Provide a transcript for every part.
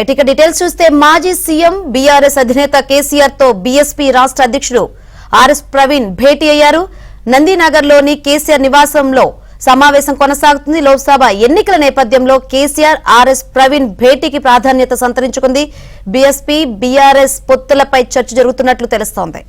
ఇక డీటెయిల్స్ చూస్తే మాజీ సీఎం బీఆర్ఎస్ అధినేత కేసీఆర్ తో బీఎస్పీ రాష్ట్ర అధ్యక్షుడు ఆర్ఎస్ ప్రవీణ్ భేటీ అయ్యారు. నందినగర్లోని కేసీఆర్ నివాసంలో సమావేశం కొనసాగుతుంది. లోక్సభ ఎన్నికల నేపథ్యంలో కేసీఆర్ ఆర్ఎస్ ప్రవీణ్ భేటీకి ప్రాధాన్యత సంతరించుకుంది. బీఎస్పీ బీఆర్ఎస్ పొత్తులపై చర్చ జరుగుతున్నట్లు తెలుస్తోంది.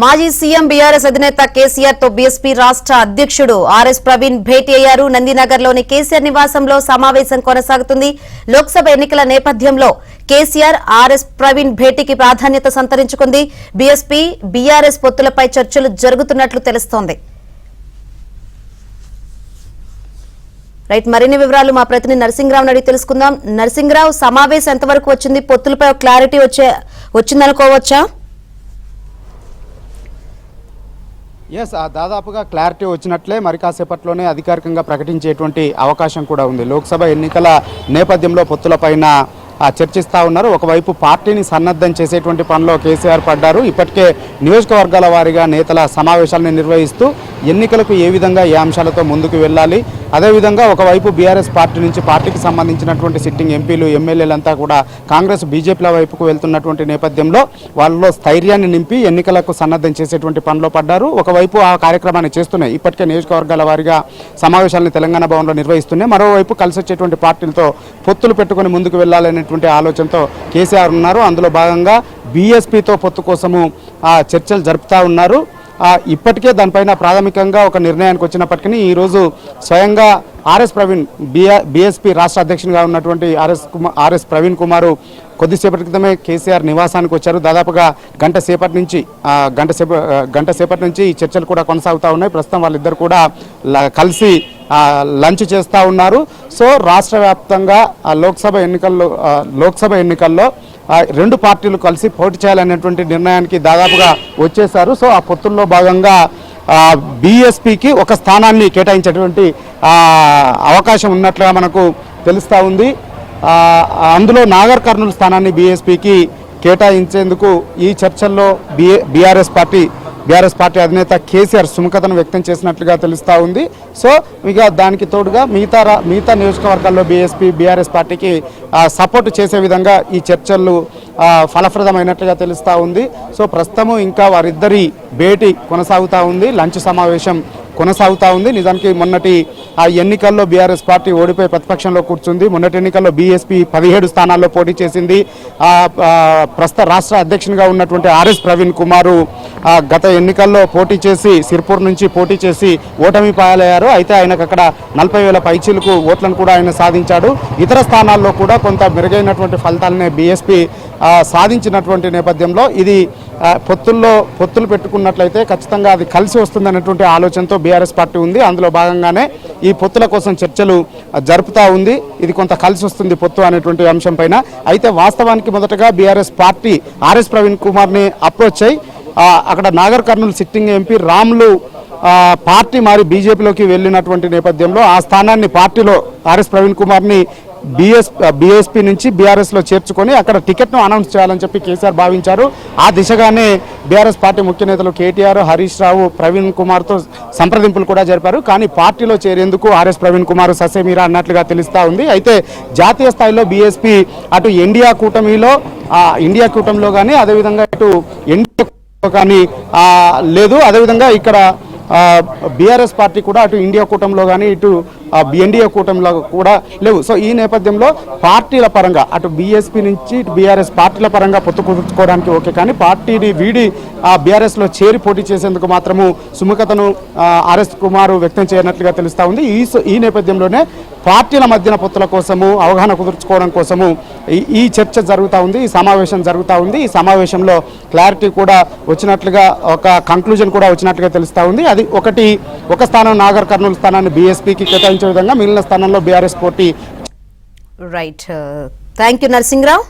మాజీ సీఎం బీఆర్ఎస్ అధినేత కేసీఆర్ తో బీఎస్పీ రాష్ట్ర అధ్యక్షుడు ఆర్ఎస్ ప్రవీణ్ భేటీ అయ్యారు. నందినగర్లోని కేసీఆర్ నివాసంలో సమావేశం కొనసాగుతుంది. లోక్సభ ఎన్నికల నేపథ్యంలో కేసీఆర్ ఆర్ఎస్ ప్రవీణ్ భేటీకి ప్రాధాన్యత సంతరించుకుంది. బీఎస్పీ బీఆర్ఎస్ పొత్తులపై చర్చలు జరుగుతున్నట్లు తెలుస్తోంది. మరిన్ని వివరాలు మా ప్రతినిధి నరసింహరావు అడిగి తెలుసుకుందాం. నరసింహరావు, సమావేశం ఎంతవరకు వచ్చింది? పొత్తులపై క్లారిటీ వచ్చిందనుకోవచ్చా? దాదాపుగా క్లారిటీ వచ్చినట్లే మరి కాసేపట్లోనే అధికారికంగా ప్రకటించేటువంటి అవకాశం కూడా ఉంది. లోక్సభ ఎన్నికల నేపథ్యంలో పొత్తులపైన చర్చిస్తూ ఉన్నారు. ఒకవైపు పార్టీని సన్నద్ధం చేసేటువంటి పనిలో కేసీఆర్ పడ్డారు. ఇప్పటికే నియోజకవర్గాల వారీగా నేతల సమావేశాలను నిర్వహిస్తూ ఎన్నికలకు ఏ విధంగా ఏ అంశాలతో ముందుకు వెళ్ళాలి, అదేవిధంగా ఒకవైపు బీఆర్ఎస్ పార్టీ నుంచి పార్టీకి సంబంధించినటువంటి సిట్టింగ్ ఎంపీలు ఎమ్మెల్యేలంతా కూడా కాంగ్రెస్ బీజేపీల వైపుకు వెళ్తున్నటువంటి నేపథ్యంలో వాళ్ళలో స్థైర్యాన్ని నింపి ఎన్నికలకు సన్నద్ధం చేసేటువంటి పనిలో పడ్డారు. ఒకవైపు ఆ కార్యక్రమాన్ని చేస్తున్నాయి. ఇప్పటికే నియోజకవర్గాల వారీగా సమావేశాలను తెలంగాణ భవన్లో నిర్వహిస్తున్నాయి. మరోవైపు కలిసి వచ్చేటువంటి పార్టీలతో పొత్తులు పెట్టుకుని ముందుకు వెళ్ళాలనేటువంటి ఆలోచనతో కేసీఆర్ ఉన్నారు. అందులో భాగంగా బీఎస్పీతో పొత్తు కోసము చర్చలు జరుపుతూ ఉన్నారు. ఇప్పటికే దానిపైన ప్రాథమికంగా ఒక నిర్ణయానికి వచ్చినప్పటికీ ఈరోజు స్వయంగా ఆర్ఎస్ ప్రవీణ్ బీఎస్పీ రాష్ట్ర అధ్యక్షునిగా ఉన్నటువంటి ఆర్ఎస్ ప్రవీణ్ కుమార్ కొద్దిసేపటి క్రితమే కేసీఆర్ నివాసానికి వచ్చారు. దాదాపుగా గంట సేపటి నుంచి ఈ చర్చలు కూడా కొనసాగుతూ ఉన్నాయి. ప్రస్తుతం వాళ్ళిద్దరు కూడా కలిసి లంచ్ చేస్తూ ఉన్నారు. సో రాష్ట్ర వ్యాప్తంగా లోక్సభ ఎన్నికల్లో రెండు పార్టీలు కలిసి పోటీ చేయాలనేటువంటి నిర్ణయానికి దాదాపుగా వచ్చేశారు. సో ఆ పొత్తుల్లో భాగంగా బీఎస్పీకి ఒక స్థానాన్ని కేటాయించేటువంటి అవకాశం ఉన్నట్లుగా మనకు తెలుస్తూ ఉంది. అందులో నాగర్ కర్నూలు స్థానాన్ని బీఎస్పీకి కేటాయించేందుకు ఈ చర్చల్లో బీఆర్ఎస్ పార్టీ అధినేత కేసీఆర్ సుముఖతను వ్యక్తం చేసినట్లుగా తెలుస్తూ ఉంది. సో ఇక దానికి తోడుగా మిగతా నియోజకవర్గాల్లో బీఆర్ఎస్ పార్టీకి సపోర్ట్ చేసే విధంగా ఈ చర్చలు ఫలప్రదమైనట్లుగా తెలుస్తూ ఉంది. సో ప్రస్తుతము ఇంకా వారిద్దరి భేటీ కొనసాగుతూ ఉంది. లంచ్ సమావేశం కొనసాగుతూ ఉంది. నిజానికి మొన్నటి ఎన్నికల్లో బీఆర్ఎస్ పార్టీ ఓడిపోయి ప్రతిపక్షంలో కూర్చుంది. మొన్నటి ఎన్నికల్లో బీఎస్పీ 17 స్థానాల్లో పోటీ చేసింది. ప్రస్తుత రాష్ట్ర అధ్యక్షునిగా ఉన్నటువంటి ఆర్ఎస్ ప్రవీణ్ కుమార్ గత ఎన్నికల్లో పోటీ చేసి సిర్పూర్ నుంచి పోటీ చేసి ఓటమి పాలయ్యారు. అయితే ఆయనకు అక్కడ 40,000 పైచీలకు ఓట్లను కూడా ఆయన సాధించాడు. ఇతర స్థానాల్లో కూడా కొంత మెరుగైనటువంటి ఫలితాలనే బీఎస్పీ సాధించినటువంటి నేపథ్యంలో ఇది పొత్తులు పెట్టుకున్నట్లయితే ఖచ్చితంగా అది కలిసి వస్తుందనేటువంటి ఆలోచనతో బీఆర్ఎస్ పార్టీ ఉంది. అందులో భాగంగానే ఈ పొత్తుల కోసం చర్చలు జరుపుతూ ఉంది. ఇది కొంత కలిసి వస్తుంది పొత్తు అనేటువంటి అంశం పైన. అయితే వాస్తవానికి మొదటగా బీఆర్ఎస్ పార్టీ ఆర్ఎస్ ప్రవీణ్ కుమార్ని అప్రోచ్ అయ్యి అక్కడ Nagar Kurnool sitting MP Ramulu party బీజేపీలోకి వెళ్ళినటువంటి నేపథ్యంలో ఆ స్థానాన్ని పార్టీలో ఆర్ఎస్ ప్రవీణ్ కుమార్ని బీఎస్పీ నుంచి బీఆర్ఎస్లో చేర్చుకొని అక్కడ టికెట్ను అనౌన్స్ చేయాలని చెప్పి కేసీఆర్ భావించారు. ఆ దిశగానే బీఆర్ఎస్ పార్టీ ముఖ్య నేతలు కేటీఆర్, హరీష్ రావు ప్రవీణ్ కుమార్తో సంప్రదింపులు కూడా జరిపారు. కానీ పార్టీలో చేరేందుకు ఆర్ఎస్ ప్రవీణ్ కుమార్ ససేమీరా అన్నట్లుగా తెలుస్తూ ఉంది. అయితే జాతీయ స్థాయిలో బీఎస్పీ అటు ఇండియా కూటమిలో కానీ అదేవిధంగా ఇటు ఎన్డీఏ కానీ లేదు. అదేవిధంగా ఇక్కడ బీఆర్ఎస్ పార్టీ కూడా అటు ఇండియా కూటమిలో కానీ ఇటు ఎన్డీఏ కూటమిలో కూడా లేవు. సో ఈ నేపథ్యంలో పార్టీల పరంగా అటు బీఎస్పీ నుంచి ఇటు బీఆర్ఎస్ పార్టీల పరంగా పొత్తు కుదుర్చుకోవడానికి ఓకే, కానీ పార్టీని వీడి బీఆర్ఎస్లో చేరి పోటీ చేసేందుకు మాత్రము సుముఖతను ఆర్ఎస్ కుమార్ వ్యక్తం చేయనట్లుగా తెలుస్తూ ఉంది. ఈ నేపథ్యంలోనే పార్టీల మధ్యన పొత్తుల కోసము అవగాహన కుదుర్చుకోవడం కోసము ఈ చర్చ జరుగుతూ ఉంది, ఈ సమావేశం జరుగుతూ ఉంది. ఈ సమావేశంలో క్లారిటీ కూడా వచ్చినట్లుగా ఒక కంక్లూజన్ కూడా వచ్చినట్లుగా తెలుస్తూ ఉంది. అది ఒక స్థానం నాగర్ కర్నూలు స్థానాన్ని బీఎస్పీకి కేటాయించే విధంగా మిగిలిన స్థానంలో బీఆర్ఎస్ పోటీ. Right, thank you Narasimharao.